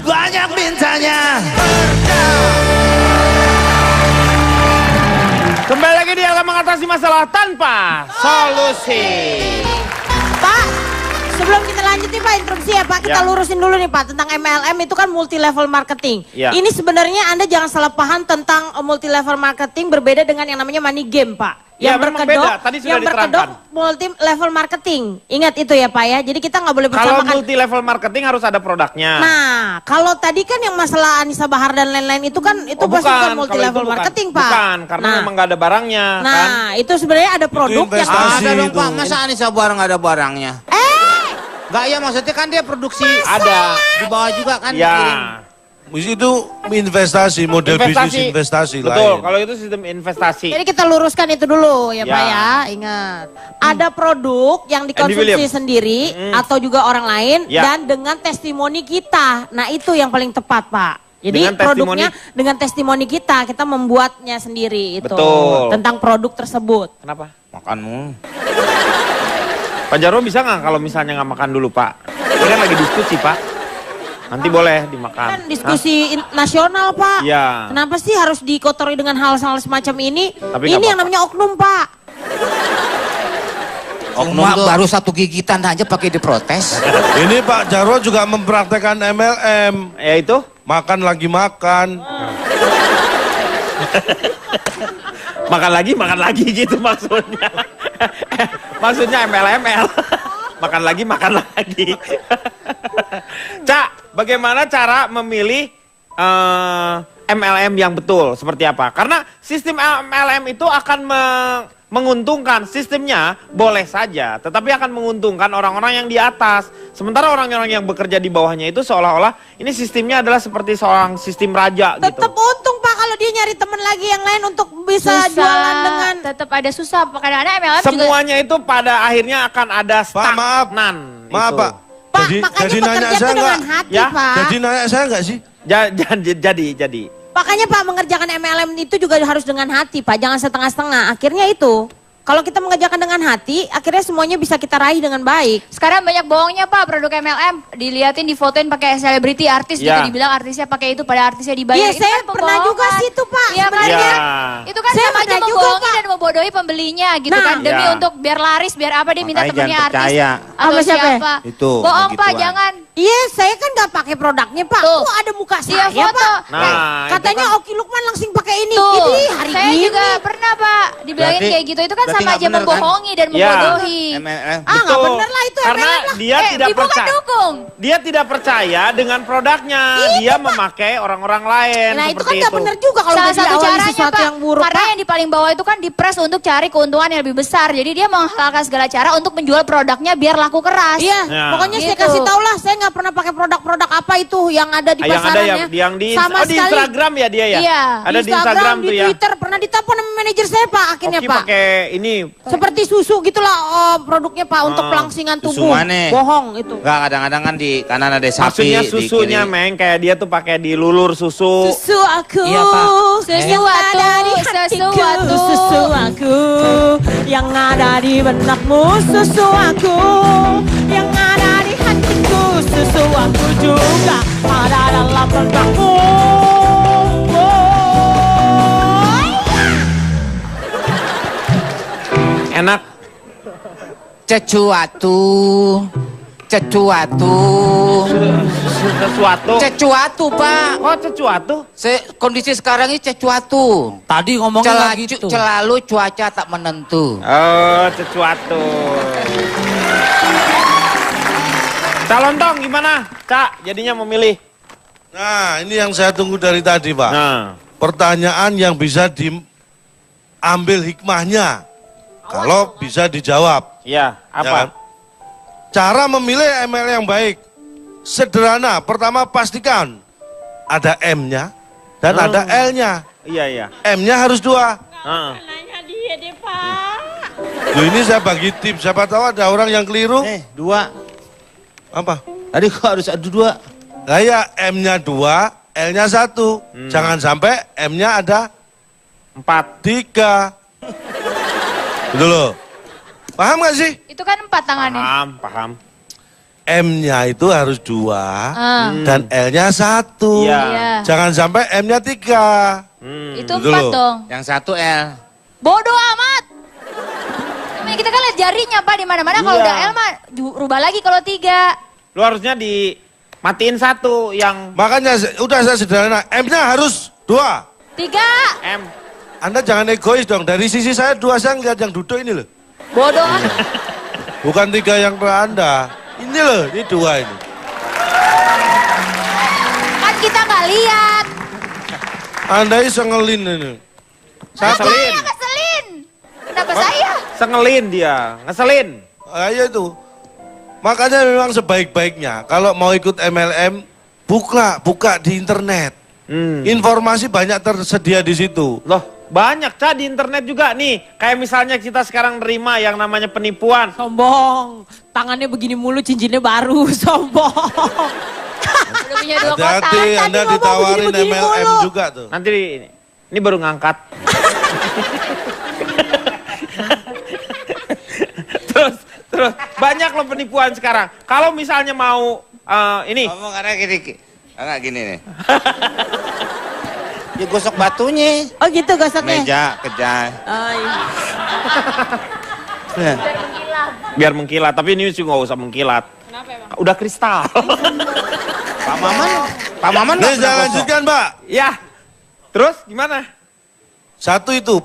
Banyak mintanya. Kembali lagi di Alam Mengatasi Masalah Tanpa Solusi. Pak, sebelum kita lanjut nih Pak, interupsi ya Pak, kita lurusin dulu nih Pak tentang MLM itu kan multi level marketing. Ya. Ini sebenarnya Anda jangan salah paham tentang multi level marketing berbeda dengan yang namanya money game Pak. Ya, memang beda. Tadi sudah diterangkan. Multi level marketing. Ingat itu ya Pak ya. Jadi kita nggak boleh Kalau bersamakan. multi level marketing harus ada produknya. Nah, kalau tadi kan yang masalah Anissa Bahar dan lain-lain itu kan itu pasti bukan multi level marketing Pak. Bukan, karena memang nggak ada barangnya. Nah, kan? itu sebenarnya ada produk yang investasi. Ada dong itu. Pak, masa Anissa Bahar nggak ada barangnya? Nggak ya, maksudnya kan dia produksi Ada. di bawah juga kan Ya. dikirim. Itu investasi, model bisnis investasi Betul, lain. kalau itu sistem investasi. Jadi kita luruskan itu dulu ya, Ya. Pak ya, ingat. Ada produk yang Andy dikonsumsi Williams. sendiri atau juga orang lain Ya. dan dengan testimoni kita. Nah itu yang paling tepat Pak. Jadi Dengan testimoni. produknya dengan testimoni kita membuatnya sendiri itu. Betul. Tentang produk tersebut. Kenapa? Makanmu. Pak Jarwo bisa nggak kalau misalnya nggak makan dulu Pak? Ini kan lagi diskusi Pak. Nanti boleh dimakan. Kan diskusi nasional Pak. Iya. Kenapa sih harus dikotori dengan hal-hal semacam ini? Tapi Ini nggak yang namanya oknum Pak. Cuma baru satu gigitan aja pakai diprotes. Ini Pak Jarwo juga mempraktekkan MLM. Ya itu? Makan lagi makan. Makan lagi gitu maksudnya. Maksudnya MLML. Makan lagi. Cak, bagaimana cara memilih MLM yang betul seperti apa? Karena sistem MLM itu akan menguntungkan, sistemnya boleh saja, tetapi akan menguntungkan orang-orang yang di atas. Sementara orang-orang yang bekerja di bawahnya itu seolah-olah ini sistemnya adalah seperti seorang sistem raja Tetap gitu. untung Pak kalau dia nyari teman lagi yang lain untuk bisa jualan dengan tetap ada susah. Kadang-kadang MLM juga Semuanya itu pada akhirnya akan ada stagnan. Maaf itu. Pak. Pak, Jadi makanya nanya bekerja saya itu dengan nggak? hati Ya? Pak. Jadi nanya saya nggak sih? Jadi. Makanya Pak mengerjakan MLM itu juga harus dengan hati Pak, jangan setengah-setengah. Akhirnya itu, kalau kita mengerjakan dengan hati, akhirnya semuanya bisa kita raih dengan baik. sekarang banyak bohongnya Pak produk MLM. Diliatin, difotoin pakai selebriti artis Ya. gitu. Dibilang artisnya pakai itu, pada artisnya dibayar. Iya, Itu saya kan pernah juga pembohongan. sih itu Pak. Iya sebenarnya. makanya. Ya. Itu kan Saya sama aja pernah juga, membohongi Pak. dan membodohi pembelinya gitu Nah. kan. Demi Ya. untuk biar laris, biar apa dia minta Makanya temennya jangan artis. percaya. Atau Sama siapa? siapa. Itu, Bohong Pak, begituan. jangan. Iya, saya kan nggak pakai produknya Pak. Tuh. Kok ada muka Iya, saya foto. Pak? Nah, itu Katanya kan- Oki Lukman langsung pakai ini. Tuh, Ini hari saya ini. juga pernah Pak dibilangin Berarti- kayak gitu. Itu kan berarti sama nggak aja bener, kan? membohongi dan Ya. membodohi. MLM. Ah, nggak Betul. bener lah itu Karena MLM lah. dia tidak Ibu kan percaya. dukung. Dia tidak percaya dengan produknya. Dia memakai orang-orang lain Nah, itu kan seperti nggak itu. bener juga kalau Salah udah satu diawali caranya sesuatu Pak, yang buruk karena Pak. yang di paling bawah itu kan dipres untuk cari keuntungan yang lebih besar. Jadi dia menghalalkan segala cara untuk menjual produknya biar laku keras. Iya, Ya. pokoknya saya Gitu. kasih tau lah, saya nggak pernah pakai produk-produk apa itu yang ada di Yang ada pasarannya. yang di, Sama di sekali. Instagram ya dia ya? Iya. Ada di Instagram di tuh ya. Twitter pernah ditelepon sama manajer saya Pak, akhirnya Oki Pak. pakai ini. Seperti susu gitulah produknya Pak untuk pelangsingan Susu tubuh. mana? Bohong itu. Enggak, kadang-kadang kan di kanan ada sapi. Maksudnya di susunya kiri. Meng, kayak dia tuh pakai dilulur susu. Susu aku, Iya, Pak. yang ada di hatiku, susu aku, yang ada di benakmu, susu aku, yang ada di hatiku, susu aku juga ada dalam benakmu. Enak. Cecuatu. Cecuatu. Sesuatu. Cecuatu, Pak. Oh, sesuatu. Kondisi sekarang ini cecuatu. Tadi ngomongnya nggak gitu. Selalu cuaca tak menentu. Oh, sesuatu. Calon Tong gimana? Cak, jadinya memilih. Nah, ini yang saya tunggu dari tadi, Pak. Nah, Pertanyaan yang bisa diambil hikmahnya. Kalau bisa dijawab. Iya, Ya apa? kan? Cara memilih ML yang baik. Sederhana, pertama pastikan ada M-nya dan ada L-nya. Iya, iya. M-nya harus 2. Heeh. Nanya dia deh, Pak. Loh, ini saya bagi tips, siapa tahu ada orang yang keliru. 2. Apa? Tadi kok harus ada 2? Lah ya, M-nya 2, L-nya 1. Jangan sampai M-nya ada 4. 3. Gitu loh. Paham gak sih? Itu kan 4 tangannya. Paham, paham. M-nya itu harus 2 dan L-nya 1. Iya. Iya. Jangan sampai M-nya 3. Itu Gitu 4 loh. dong. Yang 1 L. Bodoh amat. Namanya kita kan lihat jarinya Pak di mana-mana. Kalau Iya. udah L mah rubah lagi kalau 3. Lu harusnya dimatiin 1 yang Makanya udah saya sederhana, M-nya harus 2. 3. M. Anda jangan egois dong, dari sisi saya 2 saya ngeliat yang duduk ini loh. Bodoh. Bukan 3 yang ke Anda. Ini loh, ini 2 ini. Kan kita nggak lihat. Anda ini sengelin ini. Ngeselin. Saya keselin. Kenapa saya? Sengelin dia, ngeselin. Ayo itu. Makanya memang sebaik-baiknya kalau mau ikut MLM, buka di internet. Informasi banyak tersedia di situ. Loh, banyak Ca di internet juga nih. Kayak misalnya kita sekarang nerima yang namanya penipuan. Sombong. Tangannya begini mulu, cincinnya baru. Sombong. Udah punya 2 kotak. Hati-hati, Anda ngomong ditawarin begini-begini MLM mulu. juga tuh. Nanti ini baru ngangkat. terus banyak loh penipuan sekarang. Kalau misalnya mau ini Ngomong karena gini. Enggak gini nih. Ya gosok batunya. Oh gitu gosoknya. Meja, kejai. Oh, iya. Nah, biar mengkilat, tapi ini sih nggak usah mengkilat. Kenapa emang? Udah kristal. Pak Maman Nih nggak saya pernah gosok. lanjutkan Pak. Ya. Terus gimana? Satu itu,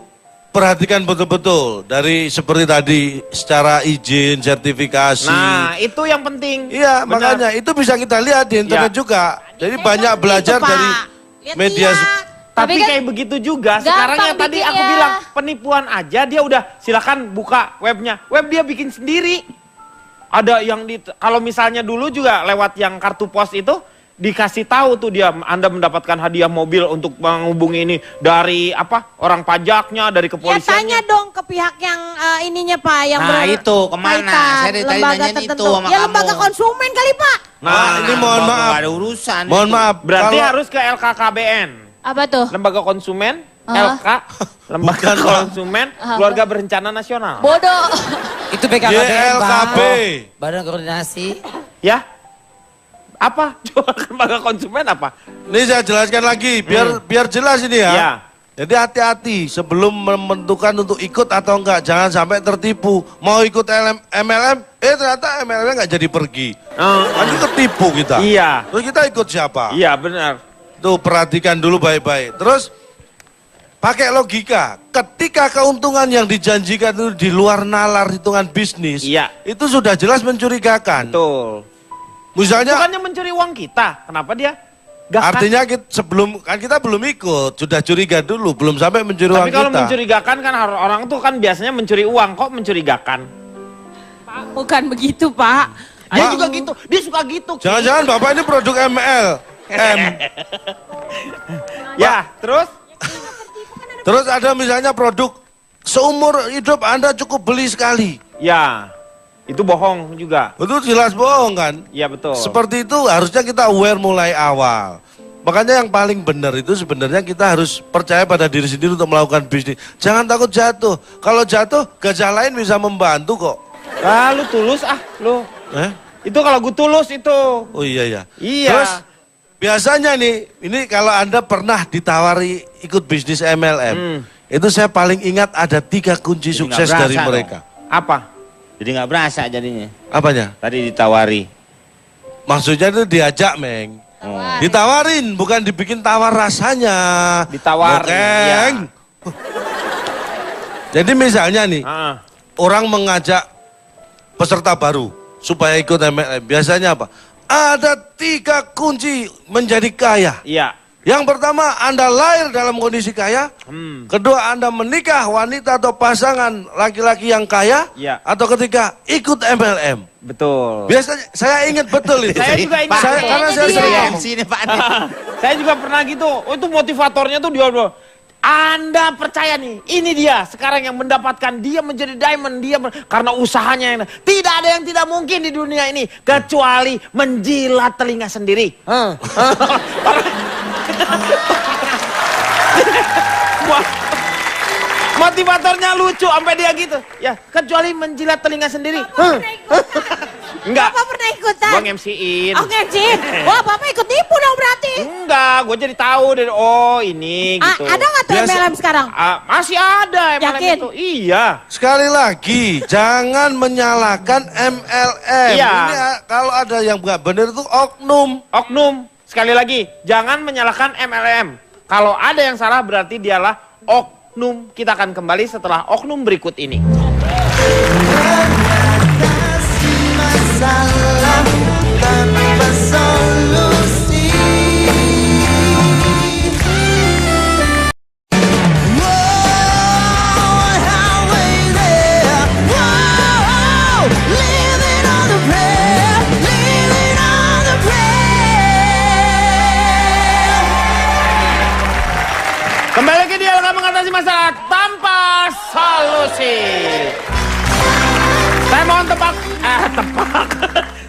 perhatikan betul-betul. Dari seperti tadi, secara izin, sertifikasi. Nah, itu yang penting. Iya, Benar. makanya itu bisa kita lihat di internet Ya. juga. Jadi banyak belajar Pak. dari Lihat media. dia. Tapi Tapi kan kayak begitu juga. gampang Sekarang yang tadi aku bikinnya. bilang penipuan aja dia udah silakan buka webnya. Web dia bikin sendiri. Ada yang kalau misalnya dulu juga lewat yang kartu pos itu dikasih tahu tuh dia Anda mendapatkan hadiah mobil untuk menghubungi ini dari apa? Orang pajaknya, dari Ya kepolisiannya. tanya dong ke pihak yang ininya Pak, yang Nah, itu kemana? berkaitan, Saya dari tadi lembaga nanyain tertentu. itu sama Ya kamu. lembaga konsumen kali Pak. Nah, ini mohon nggak maaf. ada urusan. Mohon itu. maaf. Berarti kalau- harus ke LKKBN. Apa tuh? Lembaga Konsumen, Ah. LK, Lembaga Konsumen, Keluarga Berencana Nasional. Bodoh. Itu BKKBN, YLKB. Bang. Badan Koordinasi. Ya? Apa? Coba lembaga konsumen apa? Ini saya jelaskan lagi, biar jelas ini ya. Ya. Jadi hati-hati sebelum menentukan untuk ikut atau enggak, jangan sampai tertipu. Mau ikut MLM, ternyata MLM nggak jadi pergi. Nanti ketipu kita. Iya. Terus kita ikut siapa? Iya benar. Tuh perhatikan dulu baik-baik. Terus pakai logika. Ketika keuntungan yang dijanjikan itu di luar nalar hitungan bisnis, Iya. itu sudah jelas mencurigakan. Betul. Misalnya, Bukannya mencuri uang kita, kenapa dia? Gak artinya kita belum ikut, sudah curiga dulu, belum sampai mencuri uang Tapi kalau kita. mencurigakan kan orang tuh kan biasanya mencuri uang, kok mencurigakan? Bukan begitu Pak. Dia juga gitu, dia suka gitu. Ki. Jangan-jangan Bapak ini produk MLM. Ya, terus? Terus ada misalnya produk seumur hidup Anda cukup beli sekali. Ya, itu bohong juga. Itu jelas bohong kan? Ya betul. Seperti itu harusnya kita aware mulai awal. Makanya yang paling benar itu sebenarnya kita harus percaya pada diri sendiri untuk melakukan bisnis. Jangan takut jatuh. Kalau jatuh, gajah lain bisa membantu kok. Ah, lu tulus lu. Itu kalau gue tulus itu. Oh iya ya. Iya. Terus biasanya nih, ini kalau Anda pernah ditawari ikut bisnis MLM, itu saya paling ingat ada 3 kunci Jadi sukses nggak dari berasa mereka. Apa? Jadi nggak berasa jadinya. Apanya? Tadi ditawari. Maksudnya itu diajak, Meng. Ditawarin, bukan dibikin tawar rasanya. Ditawarin, Bokeng. Jadi misalnya nih, orang mengajak peserta baru supaya ikut MLM. Biasanya apa? Ada 3 kunci menjadi kaya. Iya. Yang pertama, Anda lahir dalam kondisi kaya. Kedua, Anda menikah wanita atau pasangan laki-laki yang kaya. Ya. Atau ketika ikut MLM. Betul. Biasanya, saya ingat betul itu. Saya juga ingat. Karena saya sering MC ini Pak Andi. Saya juga pernah gitu. Oh, itu motivatornya tuh dia. Anda percaya nih, ini dia sekarang yang mendapatkan, dia menjadi diamond, karena usahanya yang tidak ada yang tidak mungkin di dunia ini kecuali menjilat telinga sendiri. Motivatornya lucu sampai dia gitu. Ya, kecuali menjilat telinga sendiri. Enggak. Bapak pernah ikutan? Gua MC-in. Oh, MC-in. Wah, Bapak ikut tipu dong berarti. Enggak, gue jadi tahu dari ini gitu. Ada nggak tuh MLM sekarang? Masih ada MLM Yakin? itu. Iya. Sekali lagi, jangan menyalahkan MLM. Iya. Ini kalau ada yang nggak benar itu oknum. Oknum. Sekali lagi, jangan menyalahkan MLM. Kalau ada yang salah berarti dialah oknum. Kita akan kembali setelah oknum berikut ini. Kembali lagi di Dialog Mengatasi Masalah Tanpa Solusi. Saya mohon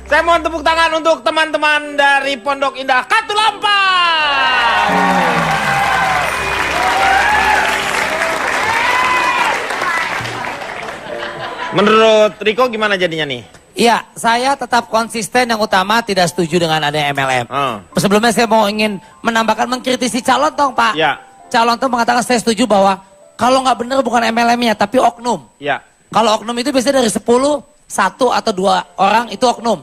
Saya mohon tepuk tangan untuk teman-teman dari Pondok Indah Katulampa. Menurut Riko gimana jadinya nih? Iya, saya tetap konsisten, yang utama tidak setuju dengan adanya MLM. Sebelumnya saya mau ingin menambahkan mengkritisi calon toh Pak. Ya. Calon tuh mengatakan saya setuju bahwa kalau nggak benar bukan MLM-nya tapi oknum. Ya. Kalau oknum itu biasanya dari 10, 1 atau 2 orang itu oknum.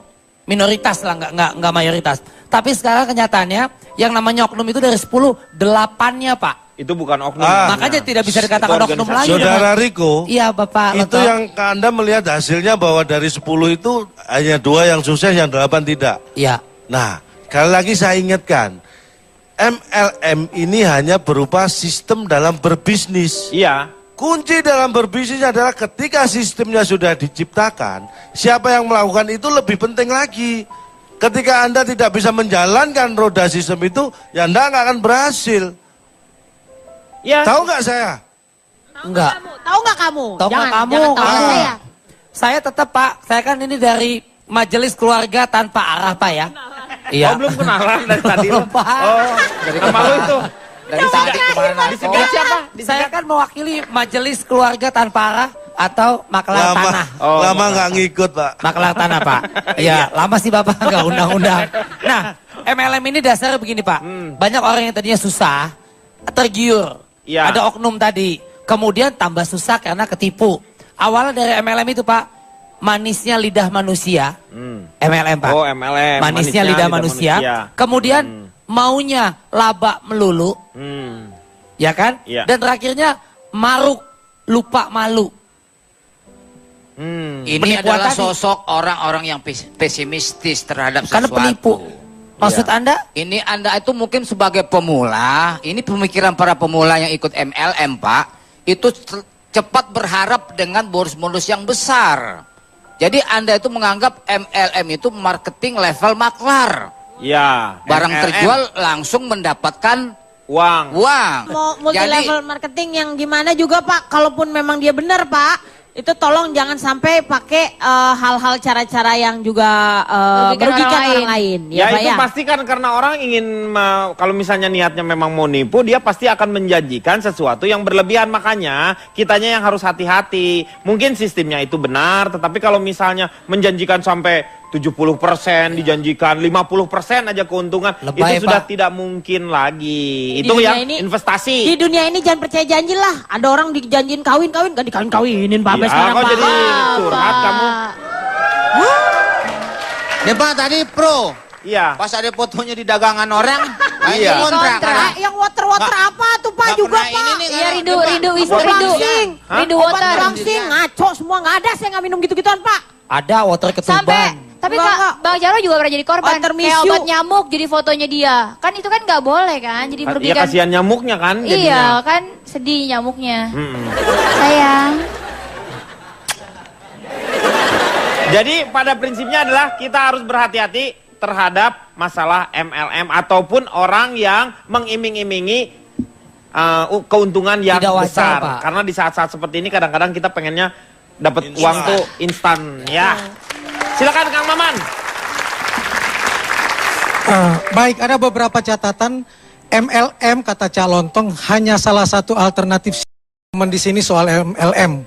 Minoritas lah, nggak mayoritas. Tapi sekarang kenyataannya yang namanya oknum itu dari 10, 8-nya Pak. Itu bukan oknum. Makanya tidak bisa dikatakan oknum lagi. Saudara Riko, iya Bapak itu Loto. yang Anda melihat hasilnya bahwa dari 10 itu hanya 2 yang sukses, yang 8 tidak. Iya. Nah, sekali lagi saya ingatkan, MLM ini hanya berupa sistem dalam berbisnis. Iya. Kunci dalam berbisnis adalah ketika sistemnya sudah diciptakan, siapa yang melakukan itu lebih penting lagi. Ketika Anda tidak bisa menjalankan roda sistem itu, ya Anda nggak akan berhasil. Ya. Tahu nggak saya? Enggak. Tahu nggak kamu? Tahu nggak kamu? Jangan tahu saya. Saya tetap Pak, saya kan ini dari Majelis Keluarga Tanpa Arah Pak ya. Oh, belum kenalan dari tadi lo. Oh, dari nama lo itu. Dari tadi kemana? Disebut siapa? Saya kan mewakili Majelis Keluarga Tanpa Arah atau Maklar Tanah. Lama nggak ngikut Pak. Maklar Tanah Pak. Iya, lama sih Bapak nggak undang-undang. Nah, MLM ini dasarnya begini Pak. Banyak orang yang tadinya susah, tergiur. Ya. Ada oknum tadi. Kemudian tambah susah karena ketipu. Awalnya dari MLM itu Pak, manisnya lidah manusia. MLM Pak. Oh, MLM. Manisnya lidah manusia. Kemudian maunya laba melulu. Ya kan? Ya. Dan terakhirnya maruk, lupa malu. Ini Penipuan adalah tadi. sosok orang-orang yang pesimistis terhadap Karena sesuatu. penipu. Maksud Anda? Ini Anda itu mungkin sebagai pemula, ini pemikiran para pemula yang ikut MLM Pak, itu cepat berharap dengan bonus-bonus yang besar. Jadi Anda itu menganggap MLM itu marketing level maklar. Ya. Barang MLM. terjual langsung mendapatkan uang. Mau multi level marketing yang gimana juga Pak, kalaupun memang dia benar Pak, itu tolong jangan sampai pakai hal-hal cara-cara yang juga merugikan orang lain. Ya, Pak, itu pasti kan karena orang ingin, kalau misalnya niatnya memang mau nipu, dia pasti akan menjanjikan sesuatu yang berlebihan. Makanya kitanya yang harus hati-hati. Mungkin sistemnya itu benar, tetapi kalau misalnya menjanjikan sampai 70%, dijanjikan 50% aja keuntungan, Lebay, itu sudah Pak. tidak mungkin lagi. Di Itu dunia yang ini- investasi. Di dunia ini jangan percaya janji lah. Ada orang dijanjiin kawin-kawin, gak dikawin-kawinin Pak. Ya, Sampai sekarang kok Pak. jadi curhat kamu? Ya Pak tadi pro, Iya. pas ada fotonya di dagangan orang, Iya. kontrak. Yang water-water apa tuh Pak nggak juga pernah Pak? ini nih, Iya, Rindu Obat langsing. Rindu Obat water. langsing, ngaco semua, nggak ada saya nggak minum gitu-gituan Pak. Ada water ketuban. Tapi Tapi Enggak, Kak, enggak. Bang Jarwo juga pernah jadi korban. Termisu. Kayak obat nyamuk jadi fotonya dia. Kan itu kan nggak boleh kan? Jadi Ya merugikan. kasihan nyamuknya kan Iya, jadinya. kan sedih nyamuknya. Mm-mm. Sayang. Jadi pada prinsipnya adalah kita harus berhati-hati terhadap masalah MLM ataupun orang yang mengiming-imingi keuntungan yang Tidak wajar, besar. Pak. Karena di saat-saat seperti ini kadang-kadang kita pengennya dapat uang tuh instan ya. Silakan Kang Maman. Baik, ada beberapa catatan. MLM kata Cak Lontong hanya salah satu alternatif di sini soal MLM.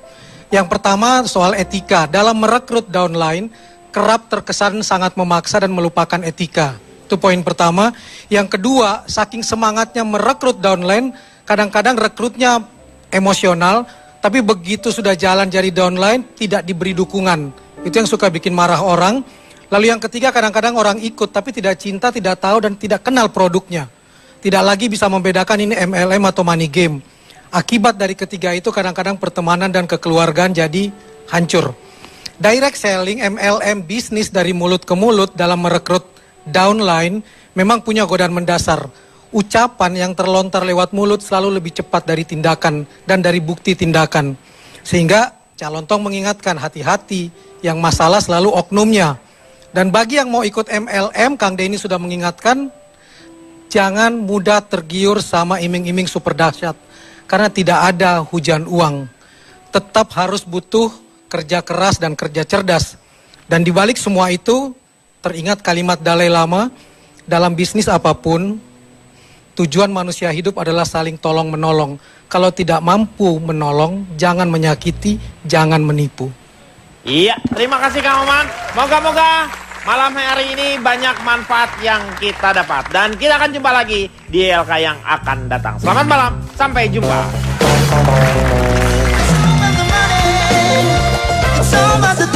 Yang pertama soal etika. Dalam merekrut downline, kerap terkesan sangat memaksa dan melupakan etika. Itu poin pertama. Yang kedua, saking semangatnya merekrut downline, kadang-kadang rekrutnya emosional, tapi begitu sudah jalan jadi downline, tidak diberi dukungan. Itu yang suka bikin marah orang. Lalu yang ketiga, kadang-kadang orang ikut, tapi tidak cinta, tidak tahu, dan tidak kenal produknya. Tidak lagi bisa membedakan ini MLM atau money game. Akibat dari ketiga itu kadang-kadang pertemanan dan kekeluargaan jadi hancur. Direct selling MLM bisnis dari mulut ke mulut dalam merekrut downline memang punya godaan mendasar. Ucapan yang terlontar lewat mulut selalu lebih cepat dari tindakan dan dari bukti tindakan. Sehingga Cak Lontong mengingatkan hati-hati, yang masalah selalu oknumnya. Dan bagi yang mau ikut MLM, Kang Denny sudah mengingatkan, jangan mudah tergiur sama iming-iming super dahsyat. Karena tidak ada hujan uang. Tetap harus butuh kerja keras dan kerja cerdas. Dan dibalik semua itu, teringat kalimat Dalai Lama, dalam bisnis apapun, tujuan manusia hidup adalah saling tolong-menolong. Kalau tidak mampu menolong, jangan menyakiti, jangan menipu. Iya, terima kasih Kang Maman. Moga-moga malam hari ini banyak manfaat yang kita dapat. Dan kita akan jumpa lagi di LK yang akan datang. Selamat malam, sampai jumpa. It's all about the